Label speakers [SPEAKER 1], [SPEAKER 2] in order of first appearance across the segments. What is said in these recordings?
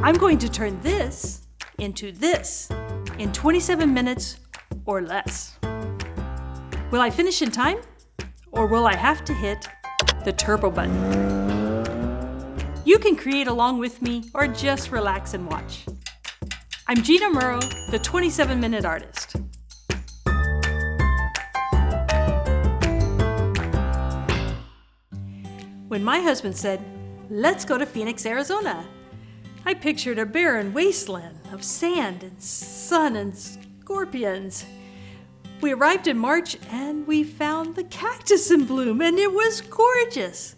[SPEAKER 1] I'm going to turn this into this in 27 minutes or less. Will I finish in time? Or will I have to hit the turbo button? You can create along with me or just relax and watch. I'm Gina Murrow, the 27-minute artist. When my husband said, "Let's go to Phoenix, Arizona," I pictured a barren wasteland of sand and sun and scorpions. We arrived in March and we found the cactus in bloom, and it was gorgeous.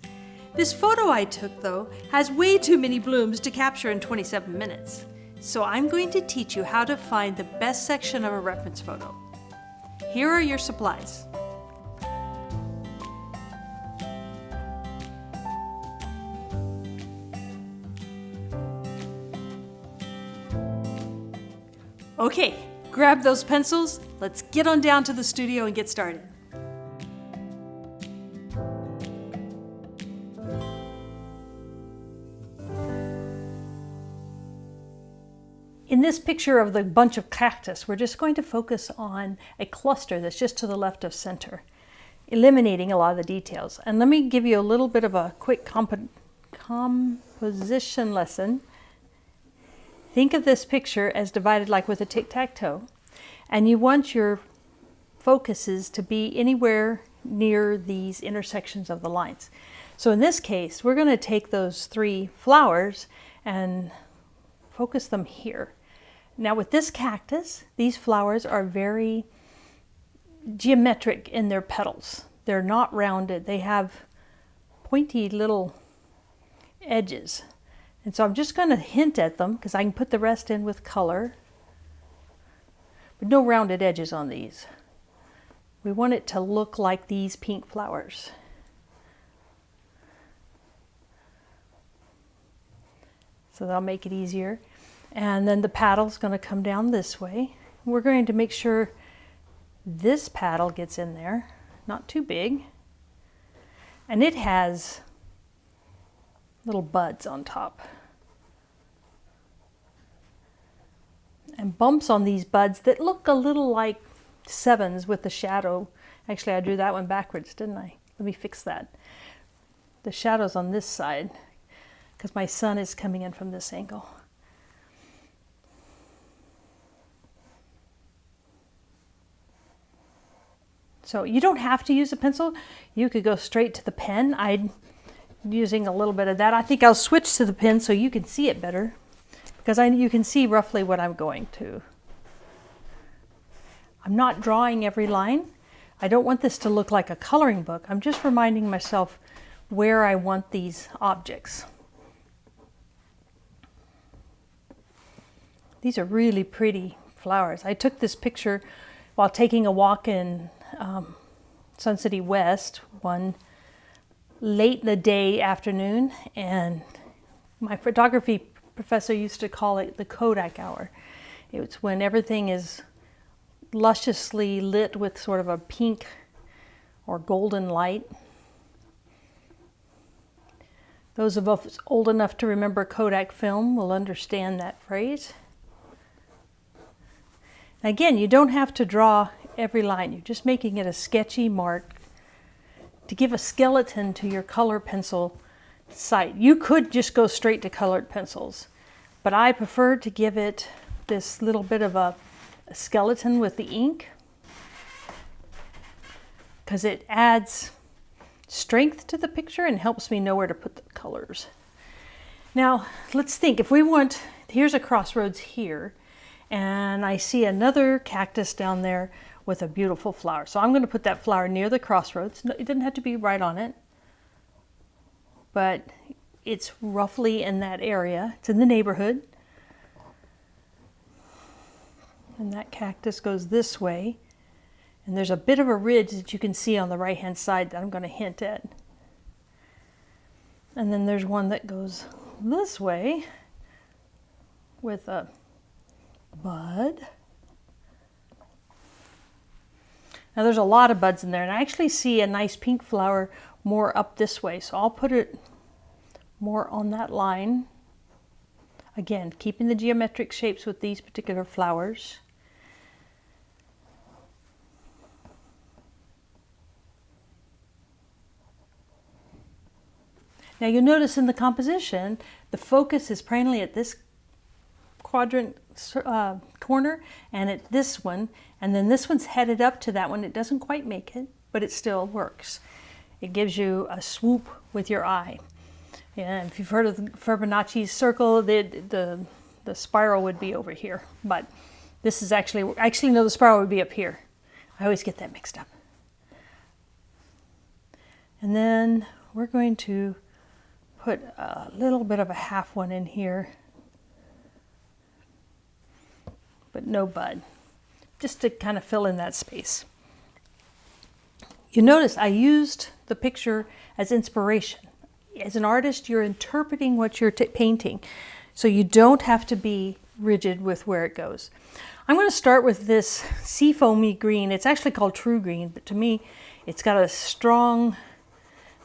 [SPEAKER 1] This photo I took, though, has way too many blooms to capture in 27 minutes. So I'm going to teach you how to find the best section of a reference photo. Here are your supplies. Okay, grab those pencils. Let's get on down to the studio and get started. In this picture of the bunch of cactus, we're just going to focus on a cluster that's just to the left of center, eliminating a lot of the details. And let me give you a little bit of a quick composition lesson. Think of this picture as divided like with a tic-tac-toe, and you want your focuses to be anywhere near these intersections of the lines. So in this case, we're going to take those three flowers and focus them here. Now with this cactus, these flowers are very geometric in their petals. They're not rounded. They have pointy little edges. And so I'm just going to hint at them because I can put the rest in with color. But no rounded edges on these. We want it to look like these pink flowers. So that'll make it easier. And then the paddle's going to come down this way. We're going to make sure this paddle gets in there, not too big. And it has little buds on top. And bumps on these buds that look a little like sevens with the shadow. Actually, I drew that one backwards, didn't I? Let me fix that. The shadow's on this side because my sun is coming in from this angle. So you don't have to use a pencil. You could go straight to the pen. I'm using a little bit of that. I think I'll switch to the pen so you can see it better because you can see roughly what I'm going to. I'm not drawing every line. I don't want this to look like a coloring book. I'm just reminding myself where I want these objects. These are really pretty flowers. I took this picture while taking a walk in Sun City West one late in the day afternoon, and my photography professor used to call it the Kodak hour. It's when everything is lusciously lit with sort of a pink or golden light. Those of us old enough to remember Kodak film will understand that phrase. Again, you don't have to draw every line. You're just making it a sketchy mark to give a skeleton to your color pencil site. You could just go straight to colored pencils, but I prefer to give it this little bit of a skeleton with the ink because it adds strength to the picture and helps me know where to put the colors. Now, let's think. If we want, here's a crossroads here, and I see another cactus down there with a beautiful flower. So I'm going to put that flower near the crossroads. No, it doesn't have to be right on it, but it's roughly in that area. It's in the neighborhood. And that cactus goes this way. And there's a bit of a ridge that you can see on the right-hand side that I'm going to hint at. And then there's one that goes this way with a bud. Now there's a lot of buds in there, and I actually see a nice pink flower more up this way, so I'll put it more on that line. Again, keeping the geometric shapes with these particular flowers. Now you'll notice in the composition, the focus is primarily at this quadrant corner and at this one, and then this one's headed up to that one. It doesn't quite make it, but it still works. It gives you a swoop with your eye. And if you've heard of the Fibonacci's circle, the spiral would be over here, but this is actually no, the spiral would be up here. I always get that mixed up. And then we're going to put a little bit of a half one in here, but no bud, just to kind of fill in that space. You notice I used the picture as inspiration. As an artist, you're interpreting what you're painting, so you don't have to be rigid with where it goes. I'm going to start with this seafoamy green. It's actually called true green, but to me, it's got a strong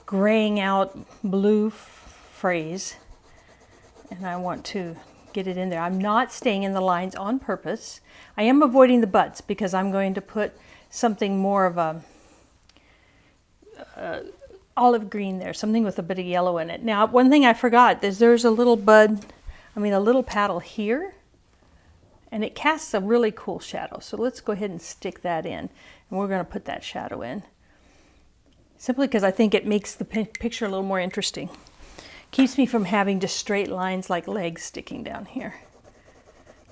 [SPEAKER 1] graying out blue phrase, and I want to get it in there. I'm not staying in the lines on purpose. I am avoiding the buds because I'm going to put something more of a olive green there, something with a bit of yellow in it. Now, one thing I forgot is there's a little a little paddle here, and it casts a really cool shadow. So let's go ahead and stick that in, and we're going to put that shadow in, simply because I think it makes the picture a little more interesting. Keeps me from having just straight lines like legs sticking down here.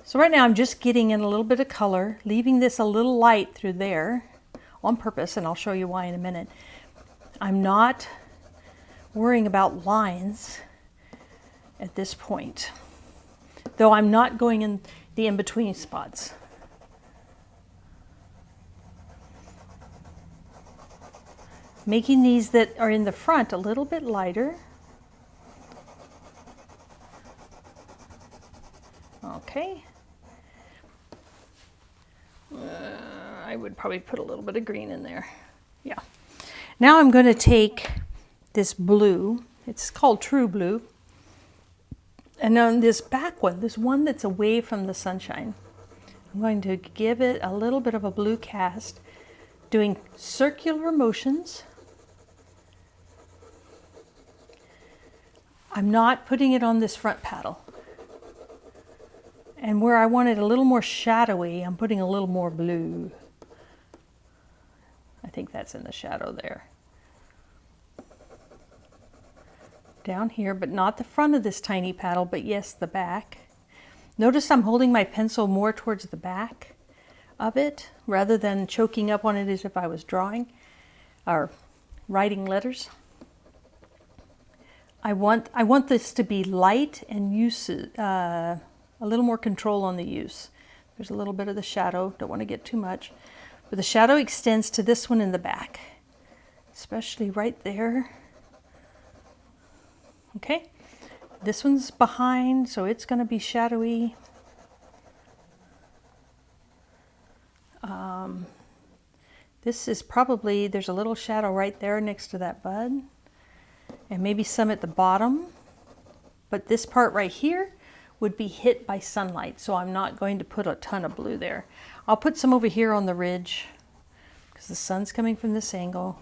[SPEAKER 1] So right now I'm just getting in a little bit of color, leaving this a little light through there on purpose, and I'll show you why in a minute. I'm not worrying about lines at this point, though I'm not going in the in-between spots. Making these that are in the front a little bit lighter. Okay. I would probably put a little bit of green in there. Yeah. Now I'm going to take this blue, it's called true blue, and on this back one, this one that's away from the sunshine, I'm going to give it a little bit of a blue cast, doing circular motions. I'm not putting it on this front paddle. And where I want it a little more shadowy, I'm putting a little more blue. I think that's in the shadow there. Down here, but not the front of this tiny paddle, but yes, the back. Notice I'm holding my pencil more towards the back of it, rather than choking up on it as if I was drawing or writing letters. I want this to be light and a little more control on the use. There's a little bit of the shadow, don't want to get too much. But the shadow extends to this one in the back, especially right there. Okay, this one's behind, so it's going to be shadowy. This is probably, there's a little shadow right there next to that bud, and maybe some at the bottom. But this part right here would be hit by sunlight, so I'm not going to put a ton of blue there. I'll put some over here on the ridge because the sun's coming from this angle,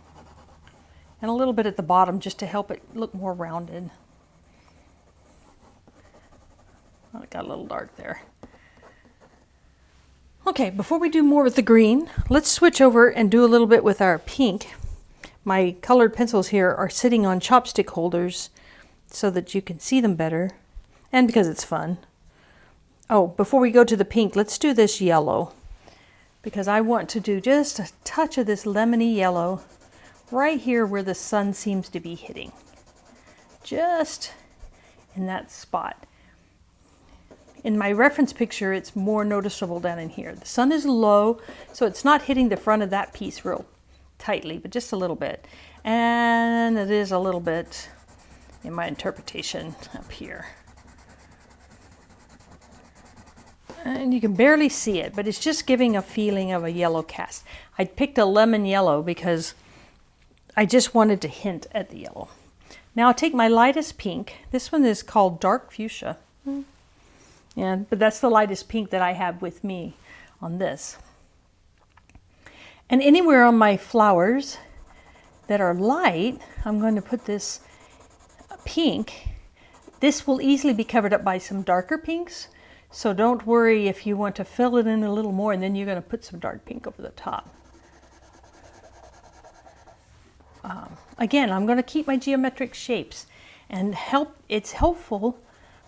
[SPEAKER 1] and a little bit at the bottom just to help it look more rounded. Oh, it got a little dark there. Okay, before we do more with the green, let's switch over and do a little bit with our pink. My colored pencils here are sitting on chopstick holders so that you can see them better, and because it's fun. Oh, before we go to the pink, let's do this yellow, because I want to do just a touch of this lemony yellow right here where the sun seems to be hitting. Just in that spot. In my reference picture, it's more noticeable down in here. The sun is low, so it's not hitting the front of that piece real tightly, but just a little bit. And it is a little bit, in my interpretation, up here. And you can barely see it, but it's just giving a feeling of a yellow cast. I picked a lemon yellow because I just wanted to hint at the yellow. Now I'll take my lightest pink. This one is called dark fuchsia. But that's the lightest pink that I have with me on this. And anywhere on my flowers that are light, I'm going to put this pink. This will easily be covered up by some darker pinks, so don't worry if you want to fill it in a little more and then you're going to put some dark pink over the top. Again, I'm going to keep my geometric shapes, and it's helpful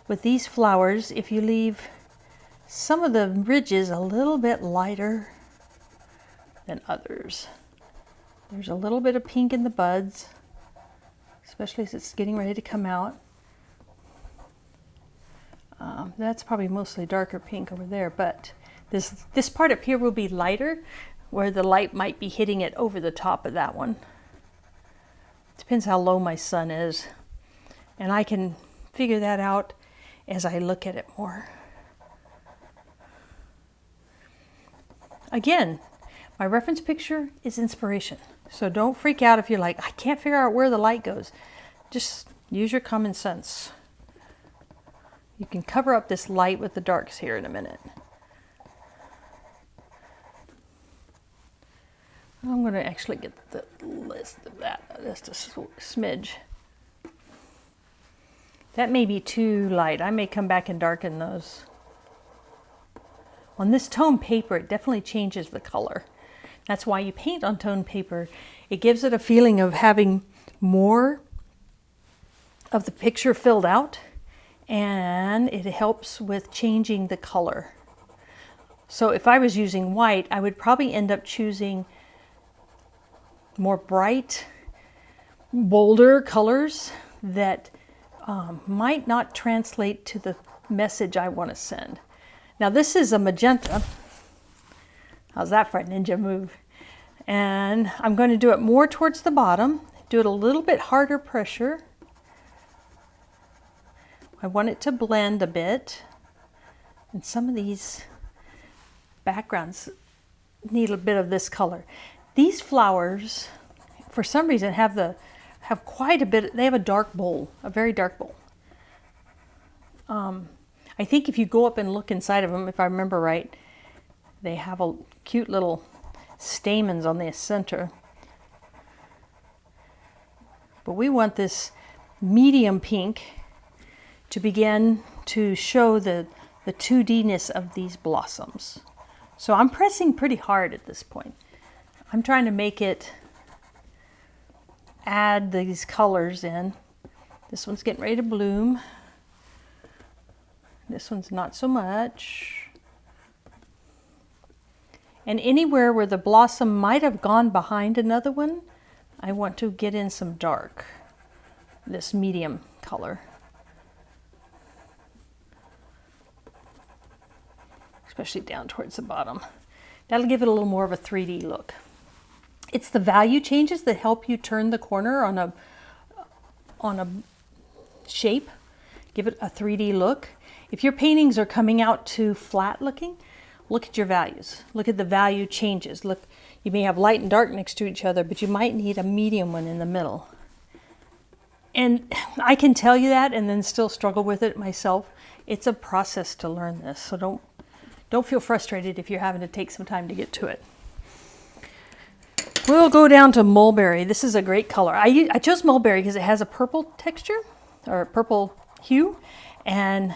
[SPEAKER 1] with these flowers if you leave some of the ridges a little bit lighter than others. There's a little bit of pink in the buds, especially as it's getting ready to come out. That's probably mostly darker pink over there, but this part up here will be lighter, where the light might be hitting it over the top of that one. Depends how low my sun is, and I can figure that out as I look at it more. Again, my reference picture is inspiration, so don't freak out if you're like, I can't figure out where the light goes. Just use your common sense. You can cover up this light with the darks here in a minute. I'm going to actually get the list of that, just a smidge. That may be too light. I may come back and darken those. On this toned paper, it definitely changes the color. That's why you paint on toned paper. It gives it a feeling of having more of the picture filled out, and it helps with changing the color. So if I was using white, I would probably end up choosing more bright, bolder colors that might not translate to the message I want to send. Now this is a magenta. How's that for a ninja move? And I'm going to do it more towards the bottom, do it a little bit harder pressure. I want it to blend a bit, and some of these backgrounds need a bit of this color. These flowers, for some reason, have quite a bit. They have a dark bowl, a very dark bowl. I think if you go up and look inside of them, if I remember right, they have a cute little stamens on the center. But we want this medium pink to begin to show the 2D-ness of these blossoms. So I'm pressing pretty hard at this point. I'm trying to make it add these colors in. This one's getting ready to bloom. This one's not so much. And anywhere where the blossom might have gone behind another one, I want to get in some dark, this medium color. Especially down towards the bottom. That'll give it a little more of a 3D look. It's the value changes that help you turn the corner on a shape, give it a 3D look. If your paintings are coming out too flat looking, look at your values. Look at the value changes. Look, you may have light and dark next to each other, but you might need a medium one in the middle. And I can tell you that and then still struggle with it myself. It's a process to learn this, so don't feel frustrated if you're having to take some time to get to it. We'll go down to Mulberry. This is a great color. I chose Mulberry because it has a purple texture, or a purple hue, and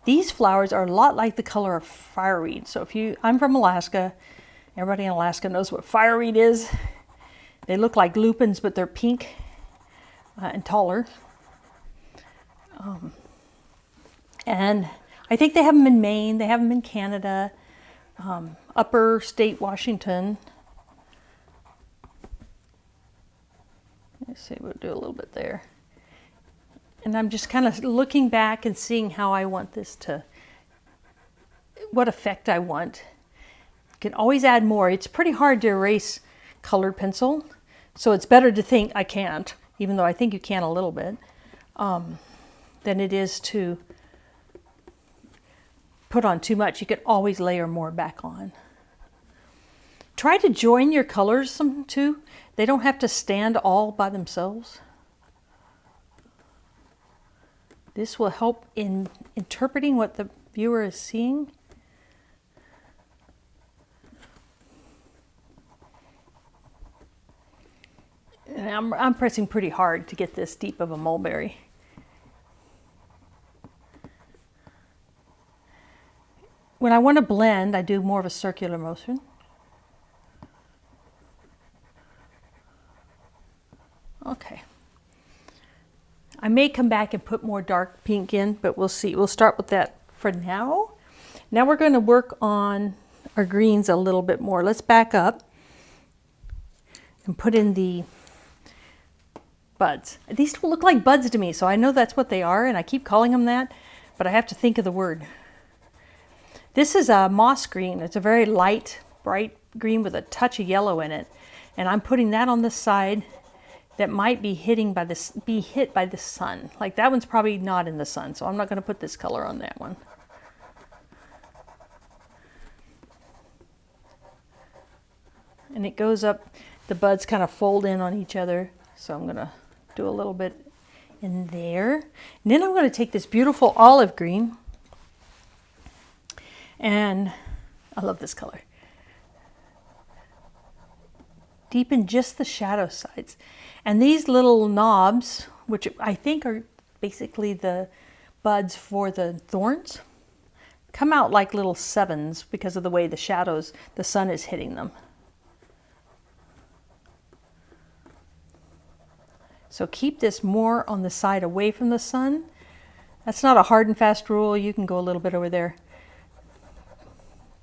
[SPEAKER 1] these flowers are a lot like the color of fireweed. So I'm from Alaska. Everybody in Alaska knows what fireweed is. They look like lupins, but they're pink and taller. And I think they have them in Maine, they have them in Canada, upper state Washington. Let's see, we'll do a little bit there. And I'm just kind of looking back and seeing how I want this what effect I want. You can always add more. It's pretty hard to erase colored pencil, so it's better to think I can't, even though I think you can a little bit, than it is to put on too much. You could always layer more back on. Try to join your colors some too. They don't have to stand all by themselves. This will help in interpreting what the viewer is seeing. And I'm pressing pretty hard to get this deep of a mulberry. When I want to blend, I do more of a circular motion. Okay. I may come back and put more dark pink in, but we'll see. We'll start with that for now. Now we're going to work on our greens a little bit more. Let's back up and put in the buds. These don't look like buds to me, so I know that's what they are, and I keep calling them that, but I have to think of the word. This is a moss green. It's a very light, bright green with a touch of yellow in it, and I'm putting that on the side that might be hit by the sun. Like that one's probably not in the sun, so I'm not going to put this color on that one. And it goes up, the buds kind of fold in on each other, so I'm going to do a little bit in there. And then I'm going to take this beautiful olive green, and I love this color. Deepen just the shadow sides. And these little knobs, which I think are basically the buds for the thorns, come out like little sevens because of the way the shadows, the sun is hitting them. So keep this more on the side away from the sun. That's not a hard and fast rule. You can go a little bit over there.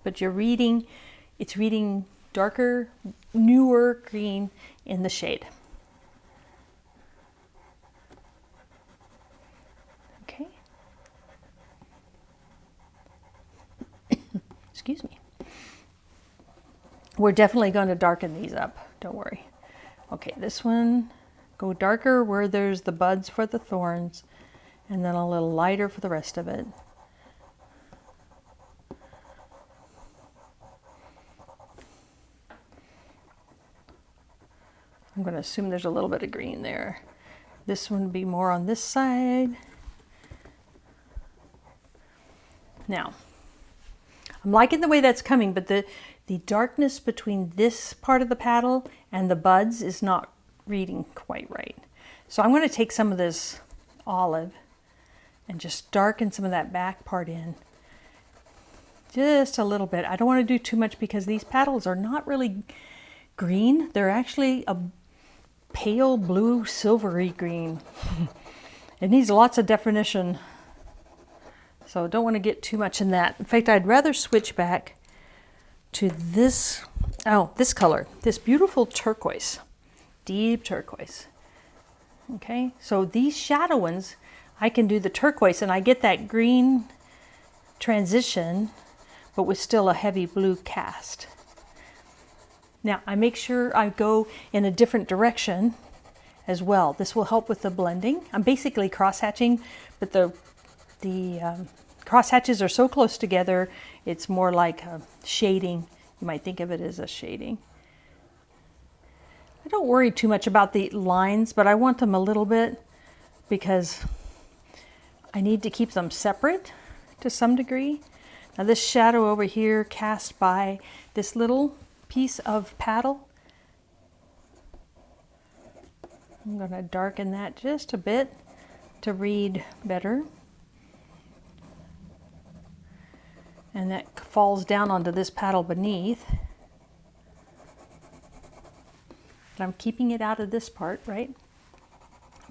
[SPEAKER 1] But you're reading, it's reading darker, newer green in the shade. Okay. Excuse me. We're definitely going to darken these up. Don't worry. Okay, this one, go darker where there's the buds for the thorns, and then a little lighter for the rest of it. I'm going to assume there's a little bit of green there. This one would be more on this side. Now, I'm liking the way that's coming, but the darkness between this part of the paddle and the buds is not reading quite right. So I'm going to take some of this olive and just darken some of that back part in. Just a little bit. I don't want to do too much because these paddles are not really green. They're actually a pale blue silvery green. It needs lots of definition, so don't want to get too much in that. In fact, I'd rather switch back to this color, this beautiful turquoise, deep turquoise. Okay, so these shadow ones, I can do the turquoise and I get that green transition, but with still a heavy blue cast. Now, I make sure I go in a different direction as well. This will help with the blending. I'm basically cross-hatching, but the cross-hatches are so close together, it's more like a shading. You might think of it as a shading. I don't worry too much about the lines, but I want them a little bit because I need to keep them separate to some degree. Now, this shadow over here cast by this little piece of paddle, I'm going to darken that just a bit to read better. And that falls down onto this paddle beneath. But I'm keeping it out of this part, right?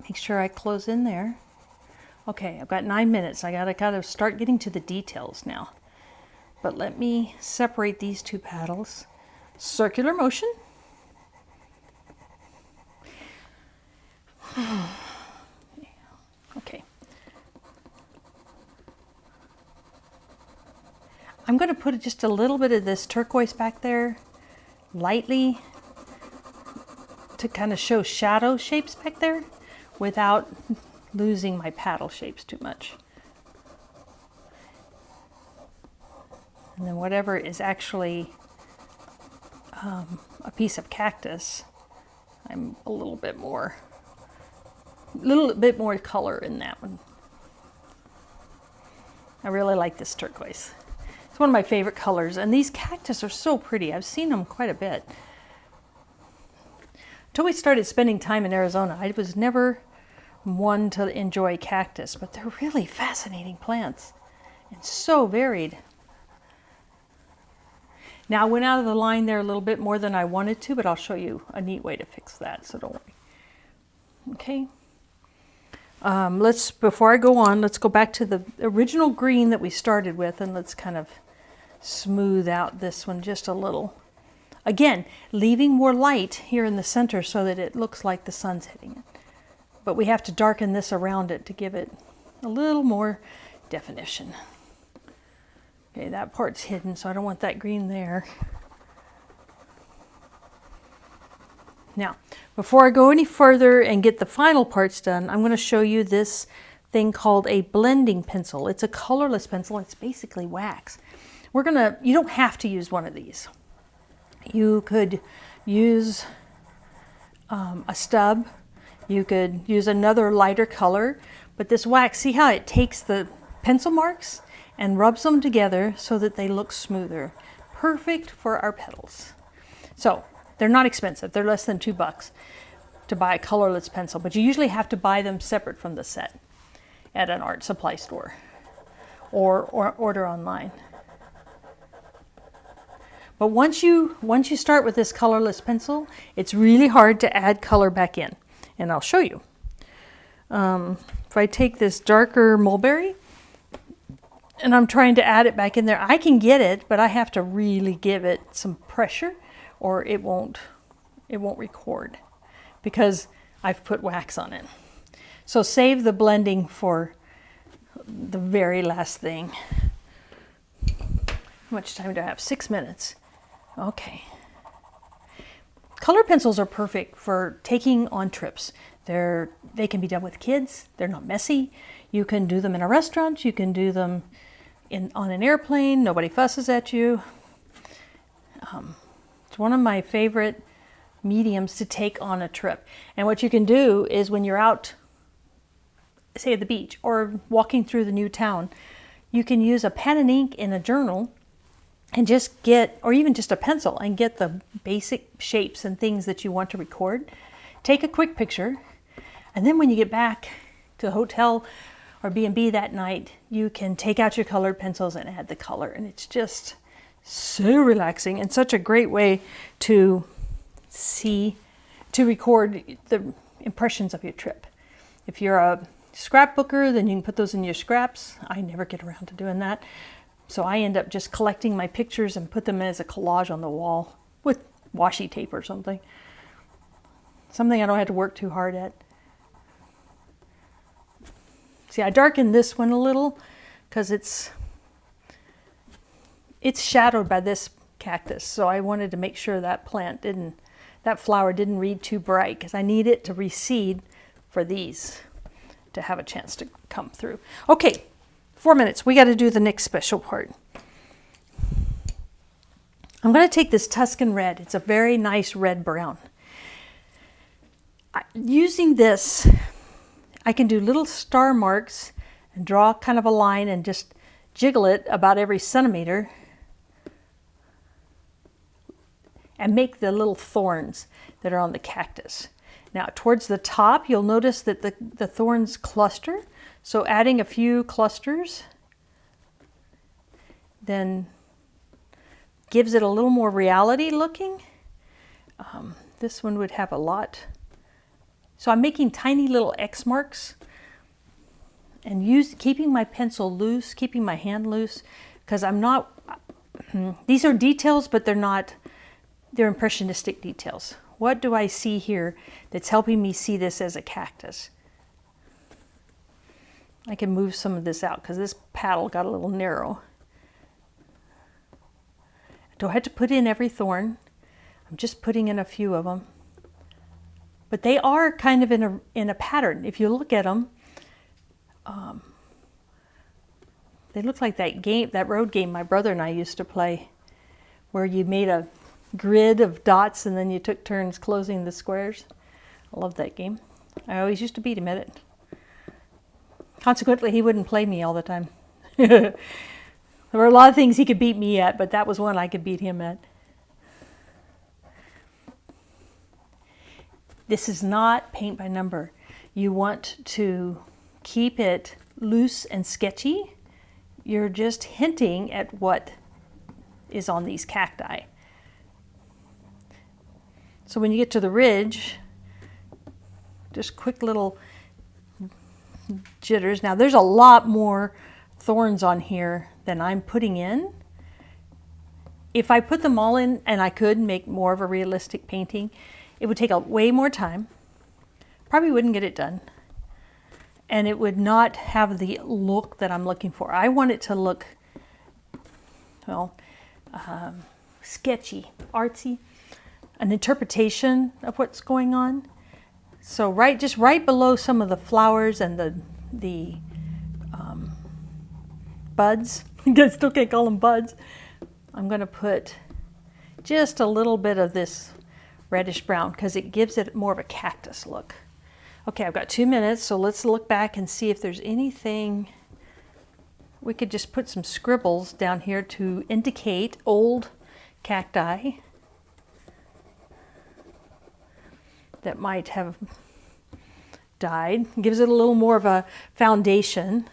[SPEAKER 1] Make sure I close in there. Okay, I've got 9 minutes. I got to kind of start getting to the details now. But let me separate these two paddles. Circular motion. Okay. I'm going to put just a little bit of this turquoise back there, lightly, to kind of show shadow shapes back there without losing my paddle shapes too much. And then whatever is actually a piece of cactus, I'm a little bit more color in that one. I really like this turquoise. It's one of my favorite colors, and these cactus are so pretty. I've seen them quite a bit. Until we started spending time in Arizona, I was never one to enjoy cactus, but they're really fascinating plants and so varied. Now I went out of the line there a little bit more than I wanted to, but I'll show you a neat way to fix that, so don't worry. Okay. Before I go on, let's go back to the original green that we started with, and let's kind of smooth out this one just a little. Again, leaving more light here in the center so that it looks like the sun's hitting it. But we have to darken this around it to give it a little more definition. Okay, that part's hidden, so I don't want that green there. Now, before I go any further and get the final parts done, I'm going to show you this thing called a blending pencil. It's a colorless pencil. It's basically wax. You don't have to use one of these. You could use a stub. You could use another lighter color, but this wax, see how it takes the pencil marks and rubs them together so that they look smoother. Perfect for our petals. So they're not expensive. They're less than $2 to buy a colorless pencil, but you usually have to buy them separate from the set at an art supply store or order online. But once you start with this colorless pencil, it's really hard to add color back in, and I'll show you. If I take this darker mulberry and I'm trying to add it back in there, I can get it, but I have to really give it some pressure or it won't record because I've put wax on it. So save the blending for the very last thing. How much time do I have? 6 minutes. Okay. Color pencils are perfect for taking on trips. They can be done with kids. They're not messy. You can do them in a restaurant. You can do them on an airplane. Nobody fusses at you. It's one of my favorite mediums to take on a trip. And what you can do is when you're out, say at the beach or walking through the new town, you can use a pen and ink in a journal and just or even just a pencil and get the basic shapes and things that you want to record. Take a quick picture, and then when you get back to the hotel or B&B that night, you can take out your colored pencils and add the color. And it's just so relaxing and such a great way to record the impressions of your trip. If you're a scrapbooker, then you can put those in your scraps. I never get around to doing that. So I end up just collecting my pictures and put them as a collage on the wall with washi tape or something. Something I don't have to work too hard at. See, I darkened this one a little because it's shadowed by this cactus. So I wanted to make sure that that flower didn't read too bright because I need it to reseed for these to have a chance to come through. Okay, 4 minutes. We got to do the next special part. I'm going to take this Tuscan red. It's a very nice red brown. Using this, I can do little star marks and draw kind of a line and just jiggle it about every centimeter and make the little thorns that are on the cactus. Now towards the top, you'll notice that the thorns cluster. So adding a few clusters then gives it a little more reality looking. This one would have a lot. So I'm making tiny little X marks and keeping my pencil loose, keeping my hand loose, because these are details, but they're impressionistic details. What do I see here that's helping me see this as a cactus? I can move some of this out because this paddle got a little narrow. I don't have to put in every thorn. I'm just putting in a few of them. But they are kind of in a pattern. If you look at them, they look like that road game my brother and I used to play, where you made a grid of dots and then you took turns closing the squares. I love that game. I always used to beat him at it. Consequently, he wouldn't play me all the time. There were a lot of things he could beat me at, but that was one I could beat him at. This is not paint by number. You want to keep it loose and sketchy. You're just hinting at what is on these cacti. So when you get to the ridge, just quick little jitters. Now there's a lot more thorns on here than I'm putting in. If I put them all in, and I could make more of a realistic painting, it would take way more time. Probably wouldn't get it done. And it would not have the look that I'm looking for. I want it to look, well, sketchy, artsy, an interpretation of what's going on. So just right below some of the flowers and the buds, I still can't call them buds, I'm going to put just a little bit of this reddish brown because it gives it more of a cactus look. Okay, I've got 2 minutes, so let's look back and see if there's anything. We could just put some scribbles down here to indicate old cacti that might have died. Gives it a little more of a foundation.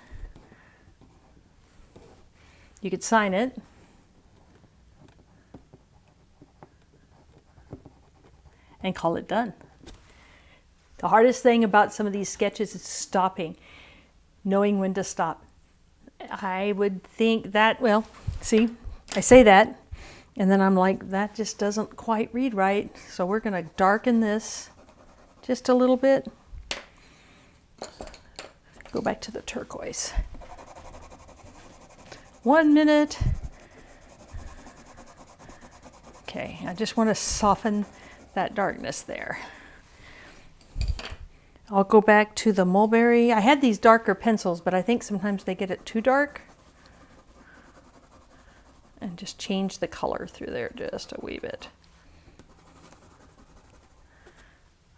[SPEAKER 1] You could sign it. And call it done. The hardest thing about some of these sketches is stopping, knowing when to stop. I would think that, well, see, I say that, and then I'm like, that just doesn't quite read right. So we're going to darken this just a little bit. Go back to the turquoise. 1 minute. Okay, I just want to soften that darkness there. I'll go back to the mulberry. I had these darker pencils, but I think sometimes they get it too dark. And just change the color through there just a wee bit.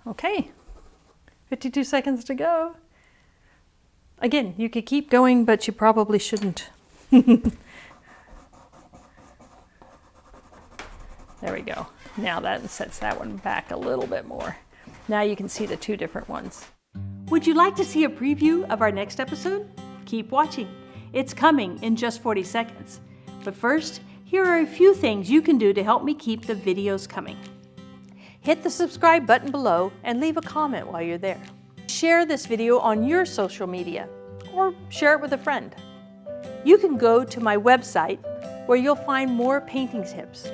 [SPEAKER 1] Okay, 52 seconds to go. Again, you could keep going, but you probably shouldn't. There we go. Now that sets that one back a little bit more. Now you can see the two different ones. Would you like to see a preview of our next episode? Keep watching. It's coming in just 40 seconds. But first, here are a few things you can do to help me keep the videos coming. Hit the subscribe button below and leave a comment while you're there. Share this video on your social media or share it with a friend. You can go to my website where you'll find more painting tips.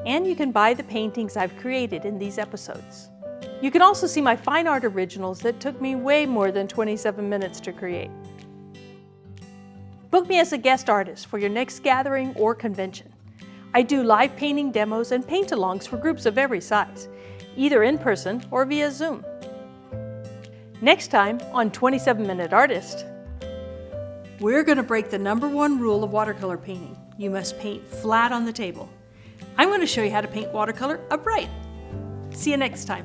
[SPEAKER 1] And you can buy the paintings I've created in these episodes. You can also see my fine art originals that took me way more than 27 minutes to create. Book me as a guest artist for your next gathering or convention. I do live painting demos and paint-alongs for groups of every size, either in person or via Zoom. Next time on 27-Minute Artist, we're going to break the #1 rule of watercolor painting. You must paint flat on the table. I'm going to show you how to paint watercolor upright. See you next time.